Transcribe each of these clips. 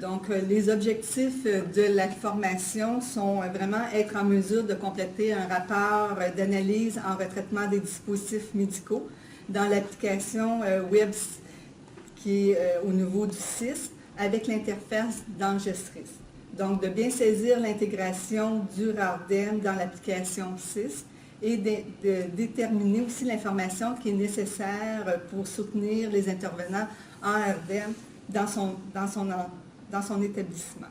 Donc, les objectifs de la formation sont vraiment être en mesure de compléter un rapport d'analyse en retraitement des dispositifs médicaux dans l'application web qui est au niveau du SIS avec l'interface d'enregistrice. Donc, de bien saisir l'intégration du RARDEM dans l'application SIS et de déterminer aussi l'information qui est nécessaire pour soutenir les intervenants en RDEM dans son établissement.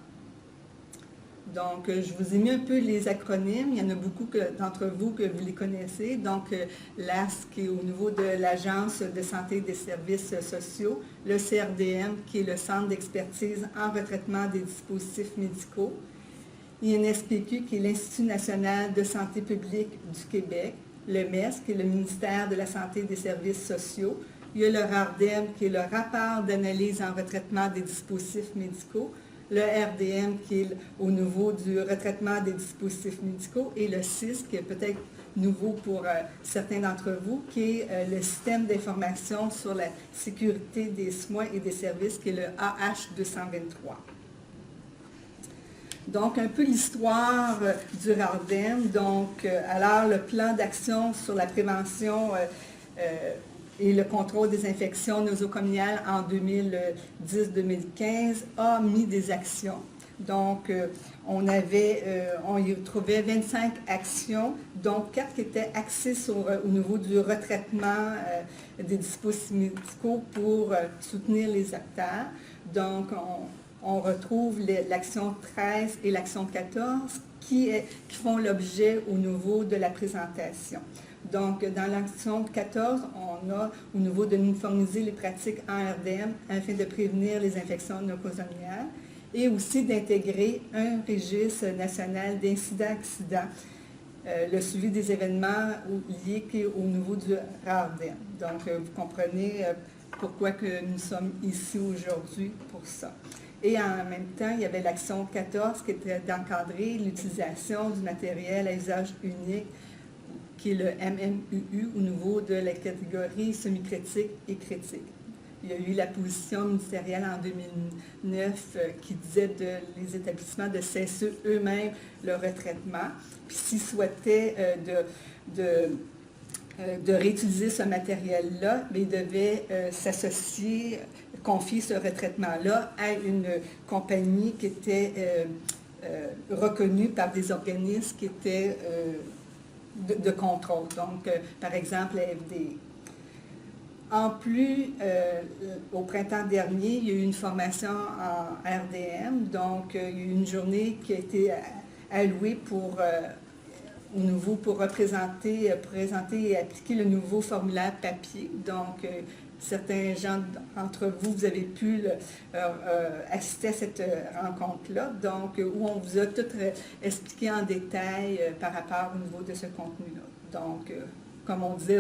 Donc, je vous ai mis un peu les acronymes. Il y en a beaucoup d'entre vous que vous les connaissez. Donc, l'AS qui est au niveau de l'Agence de santé et des services sociaux, le CRDM qui est le Centre d'expertise en retraitement des dispositifs médicaux, l'INSPQ qui est l'Institut national de santé publique du Québec, le MES qui est le ministère de la Santé et des services sociaux, il y a le RARDEM qui est le rapport d'analyse en retraitement des dispositifs médicaux, le RDM qui est au niveau du retraitement des dispositifs médicaux et le SIS qui est peut-être nouveau pour certains d'entre vous, qui est le système d'information sur la sécurité des soins et des services qui est le AH223. Donc, un peu l'histoire du RARDEM. Donc, alors, le plan d'action sur la prévention et le contrôle des infections nosocomiales en 2010-2015 a mis des actions. Donc, on y trouvait 25 actions, dont 4 qui étaient axées au niveau du retraitement des dispositifs médicaux pour soutenir les acteurs. Donc, on retrouve l'action 13 et l'action 14 qui font l'objet au niveau de la présentation. Donc, dans l'action 14, on a au niveau de uniformiser les pratiques en RDM afin de prévenir les infections nosocomiales et aussi d'intégrer un registre national d'incidents-accidents, le suivi des événements liés au niveau du RARDEM. Donc, vous comprenez pourquoi que nous sommes ici aujourd'hui pour ça. Et en même temps, il y avait l'action 14 qui était d'encadrer l'utilisation du matériel à usage unique, qui est le MMUU au niveau de la catégorie semi-critique et critique. Il y a eu la position ministérielle en 2009 qui disait les établissements de cesser eux-mêmes le retraitement, puis s'ils souhaitaient de réutiliser ce matériel-là, mais ils devaient s'associer, confier ce retraitement-là à une compagnie qui était reconnue par des organismes qui étaient de contrôle, donc par exemple la FDA. En plus, au printemps dernier, il y a eu une formation en RDM, donc il y a eu une journée qui a été allouée pour présenter et appliquer le nouveau formulaire papier. Donc, certains gens d'entre vous, vous avez pu assister à cette rencontre-là, donc où on vous a tout expliqué en détail par rapport au niveau de ce contenu-là. Donc, comme on disait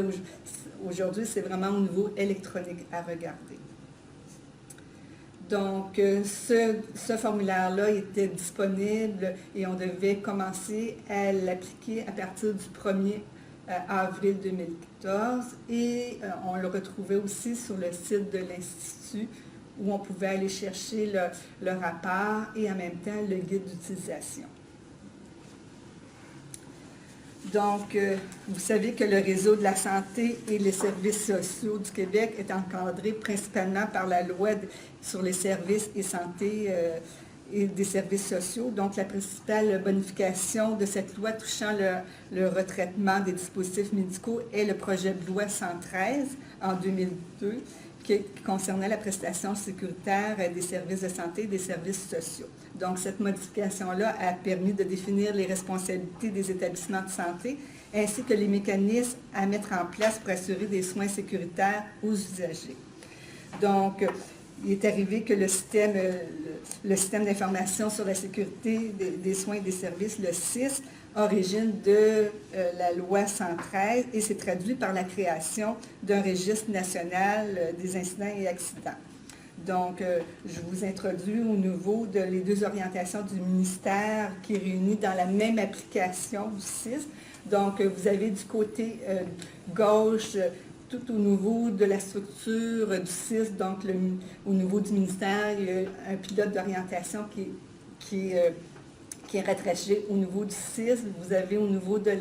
aujourd'hui, c'est vraiment au niveau électronique à regarder. Donc, ce formulaire-là était disponible et on devait commencer à l'appliquer à partir du 1er avril 2014 et on le retrouvait aussi sur le site de l'Institut où on pouvait aller chercher le rapport et en même temps le guide d'utilisation. Donc, vous savez que le réseau de la santé et les services sociaux du Québec est encadré principalement par la loi sur les services et santé et des services sociaux. Donc, la principale bonification de cette loi touchant le retraitement des dispositifs médicaux est le projet de loi 113 en 2002 qui concernait la prestation sécuritaire des services de santé et des services sociaux. Donc, cette modification-là a permis de définir les responsabilités des établissements de santé ainsi que les mécanismes à mettre en place pour assurer des soins sécuritaires aux usagers. Donc, il est arrivé que le système d'information sur la sécurité des soins et des services, le SIS, origine de la loi 113 et s'est traduit par la création d'un registre national des incidents et accidents. Donc, je vous introduis au niveau les deux orientations du ministère qui est réunies dans la même application du SIS. Donc, vous avez du côté gauche tout au niveau de la structure du CIS, donc au niveau du ministère, il y a un pilote d'orientation qui est rattaché au niveau du CIS. Vous avez au niveau de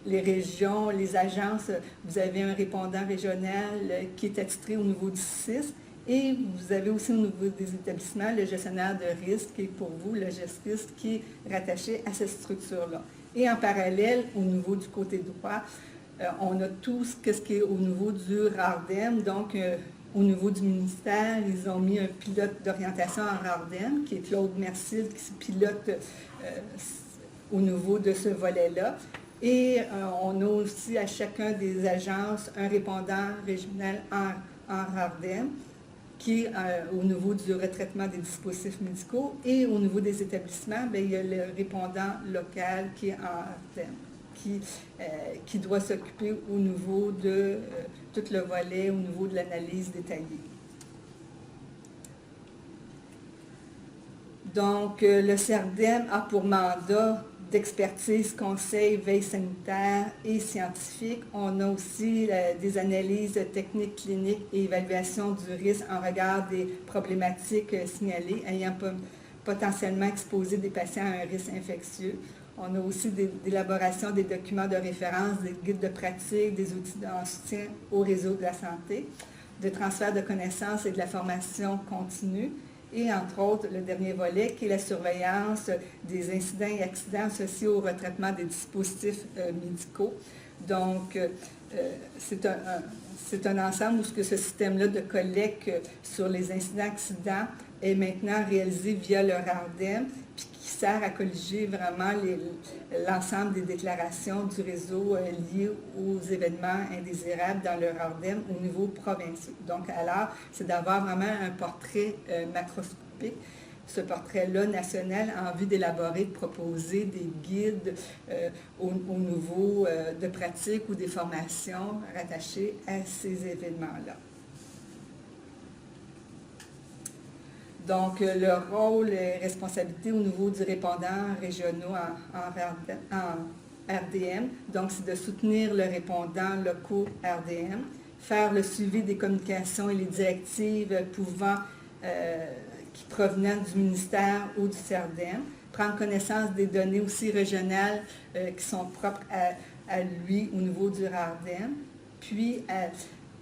les régions, les agences, vous avez un répondant régional qui est attitré au niveau du CIS. Et vous avez aussi au niveau des établissements le gestionnaire de risque, qui est pour vous le GESRISC, qui est rattaché à cette structure-là. Et en parallèle, au niveau du côté droit, on a tout ce qui est au niveau du RARDEM. Donc, au niveau du ministère, ils ont mis un pilote d'orientation en RARDEM, qui est Claude Mercil, qui se pilote au niveau de ce volet-là. Et on a aussi à chacun des agences un répondant régional en RARDEM, qui est au niveau du retraitement des dispositifs médicaux. Et au niveau des établissements, bien, il y a le répondant local qui est en RARDEM, qui doit s'occuper au niveau de tout le volet, au niveau de l'analyse détaillée. Donc, le CERDEM a pour mandat d'expertise, conseil, veille sanitaire et scientifique. On a aussi des analyses techniques, cliniques et évaluation du risque en regard des problématiques signalées ayant potentiellement exposé des patients à un risque infectieux. On a aussi l'élaboration des documents de référence, des guides de pratique, des outils en soutien au réseau de la santé, de transfert de connaissances et de la formation continue. Et entre autres, le dernier volet qui est la surveillance des incidents et accidents associés au retraitement des dispositifs médicaux. Donc, c'est un ensemble où ce système-là de collecte sur les incidents-accidents est maintenant réalisé via le RARDEM, puis qui sert à colliger vraiment l'ensemble des déclarations du réseau liées aux événements indésirables dans le RARDEM au niveau provincial. Donc, alors, c'est d'avoir vraiment un portrait macroscopique, ce portrait-là national, en vue d'élaborer, de proposer des guides au niveau de pratique ou des formations rattachées à ces événements-là. Donc, le rôle et responsabilité au niveau du répondant régionaux en RDM, donc c'est de soutenir le répondant locaux RDM, faire le suivi des communications et les directives qui provenant du ministère ou du CERDEM, prendre connaissance des données aussi régionales qui sont propres à lui au niveau du RARDEM, puis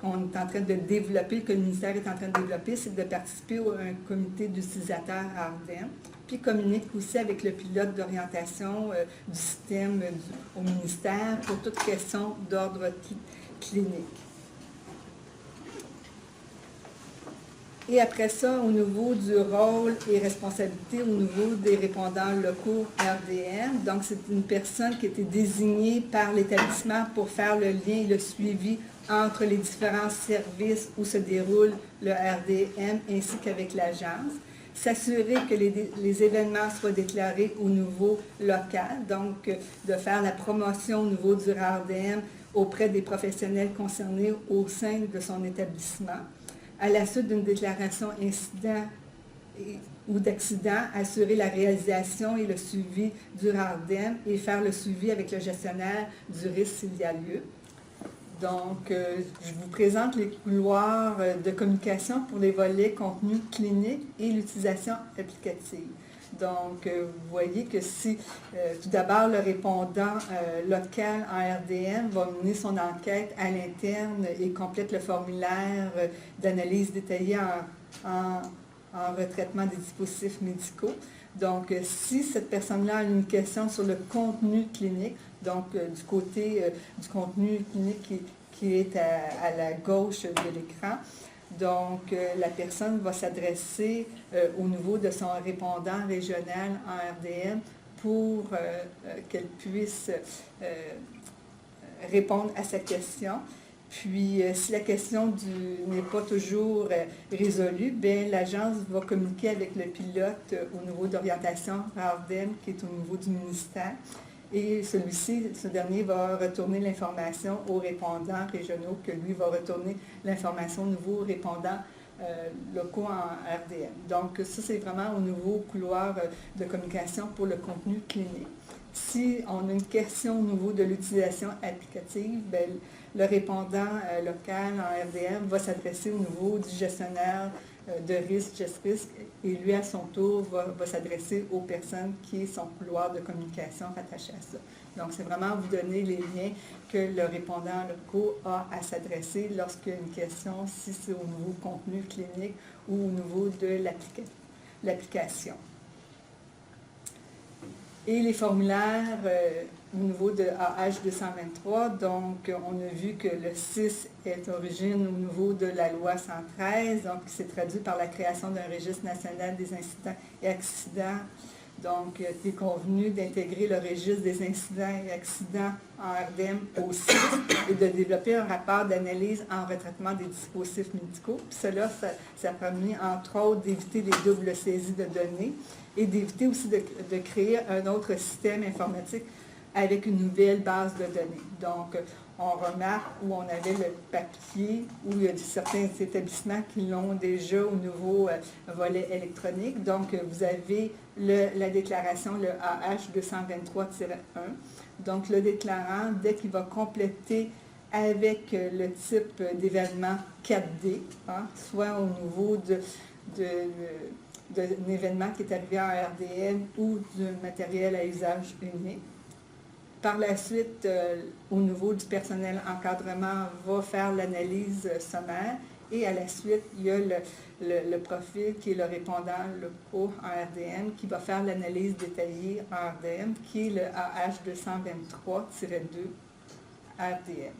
qu'on est en train de développer, que le ministère est en train de développer, c'est de participer à un comité d'utilisateurs RARDEM, puis communique aussi avec le pilote d'orientation du système au ministère pour toute question d'ordre clinique. Et après ça, au niveau du rôle et responsabilité au niveau des répondants locaux RDM, donc c'est une personne qui a été désignée par l'établissement pour faire le lien et le suivi entre les différents services où se déroule le RDM ainsi qu'avec l'agence. S'assurer que les événements soient déclarés au niveau local, donc de faire la promotion au niveau du RDM auprès des professionnels concernés au sein de son établissement. À la suite d'une déclaration incident ou d'accident, assurer la réalisation et le suivi du RARDEM et faire le suivi avec le gestionnaire du risque s'il y a lieu. Donc, je vous présente les couloirs de communication pour les volets contenu clinique et l'utilisation applicative. Donc, vous voyez que si, tout d'abord, le répondant local en RDM va mener son enquête à l'interne et complète le formulaire d'analyse détaillée en retraitement des dispositifs médicaux. Donc, si cette personne-là a une question sur le contenu clinique, donc du côté du contenu clinique qui est à la gauche de l'écran, donc, la personne va s'adresser au niveau de son répondant régional en RDM pour qu'elle puisse répondre à sa question. Puis, si la question n'est pas toujours résolue, bien, l'agence va communiquer avec le pilote au niveau d'orientation RDM qui est au niveau du ministère. Et ce dernier va retourner l'information aux répondants régionaux, que lui va retourner l'information aux nouveaux répondants locaux en RDM. Donc, ça, c'est vraiment au nouveau couloir de communication pour le contenu clinique. Si on a une question au niveau de l'utilisation applicative, bien, le répondant local en RDM va s'adresser au niveau du gestionnaire de risque, gest-risque, et lui, à son tour, va s'adresser aux personnes qui sont couloirs de communication rattachés à ça. Donc, c'est vraiment vous donner les liens que le répondant local a à s'adresser lorsqu'il y a une question, si c'est au niveau contenu clinique ou au niveau de l'application. Et les formulaires au niveau de AH223, donc on a vu que le 6 est origine au niveau de la loi 113, donc c'est traduit par la création d'un registre national des incidents et accidents. Donc, il est convenu d'intégrer le registre des incidents et accidents en RDM au CIS et de développer un rapport d'analyse en retraitement des dispositifs médicaux. Puis cela, ça a permis, entre autres, d'éviter les doubles saisies de données et d'éviter aussi de créer un autre système informatique avec une nouvelle base de données. Donc, on remarque où on avait le papier, où il y a certains établissements qui l'ont déjà au nouveau volet électronique. Donc, vous avez la déclaration, le AH223-1. Donc, le déclarant, dès qu'il va compléter avec le type d'événement 4D, hein, soit au niveau d'un événement qui est arrivé en RDM ou d'un matériel à usage unique. Par la suite, au niveau du personnel encadrement, va faire l'analyse sommaire et à la suite, il y a le profil qui est le répondant local en RDM qui va faire l'analyse détaillée en RDM qui est le AH223-2 RDM.